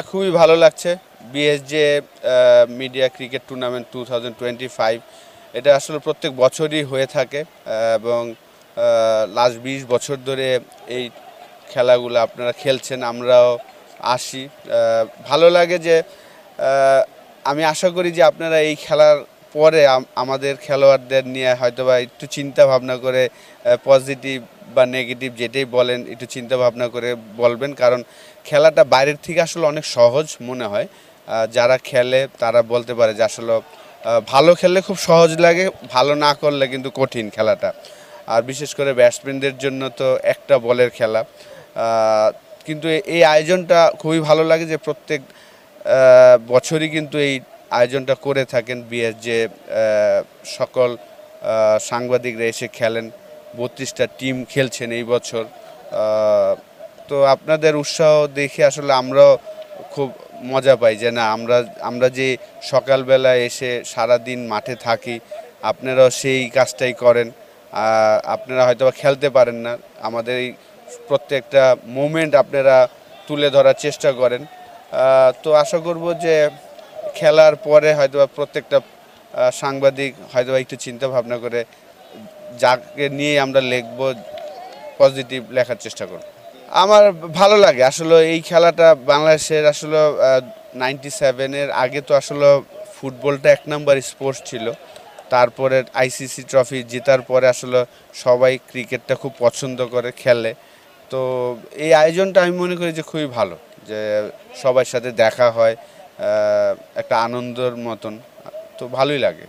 খুবই ভালো লাগছে। বিএসজে মিডিয়া ক্রিকেট টুর্নামেন্ট 2025 এটা আসলে প্রত্যেক বছরই হয়ে থাকে এবং লাস্ট 20 বছর ধরে এই খেলাগুলো আপনারা খেলছেন, আমরাও আসি। ভালো লাগে যে আমি আশা করি যে আপনারা এই খেলার পরে আমাদের খেলোয়াড়দের নিয়ে হয়তোবা একটু চিন্তা ভাবনা করে পজিটিভ বা নেগেটিভ যেটাই বলেন একটু চিন্তা ভাবনা করে বলবেন, কারণ খেলাটা বাইরের থেকে আসলে অনেক সহজ মনে হয়। যারা খেলে তারা বলতে পারে যে আসলে ভালো খেললে খুব সহজ লাগে, ভালো না করলে কিন্তু কঠিন খেলাটা। আর বিশেষ করে ব্যাটসম্যানদের জন্য তো একটা বলের খেলা। কিন্তু এই আয়োজনটা খুবই ভালো লাগে যে প্রত্যেক বছরই কিন্তু এই আয়োজনটা করে থাকেন বিএসজে। সকল সাংবাদিকরা এসে খেলেন, 32টা টিম খেলছেন এই বছর। তো আপনাদের উৎসাহ দেখে আসলে আমরাও খুব মজা পাই যে না, আমরা যে সকালবেলা এসে সারা দিন মাঠে থাকি, আপনারাও সেই কাজটাই করেন। আপনারা হয়তো খেলতে পারেন না, আমাদের এই প্রত্যেকটা মোমেন্ট আপনারা তুলে ধরার চেষ্টা করেন। তো আশা করব যে খেলার পরে হয়তো প্রত্যেকটা সাংবাদিক হয়তো একটু চিন্তা ভাবনা করে যাকে নিয়ে আমরা লিখবো পজিটিভ লেখার চেষ্টা করব। আমার ভালো লাগে আসলে এই খেলাটা বাংলাদেশের আসলে 97-এর আগে তো আসলে ফুটবলটা এক নম্বর স্পোর্টস ছিল। তারপরে আইসিসি ট্রফি জেতার পরে আসলে সবাই ক্রিকেটটা খুব পছন্দ করে খেলে। তো এই আয়োজনটা আমি মনে করি যে খুবই ভালো, যে সবার সাথে দেখা হয়, একটা আনন্দের মতন। তো ভালোই লাগে।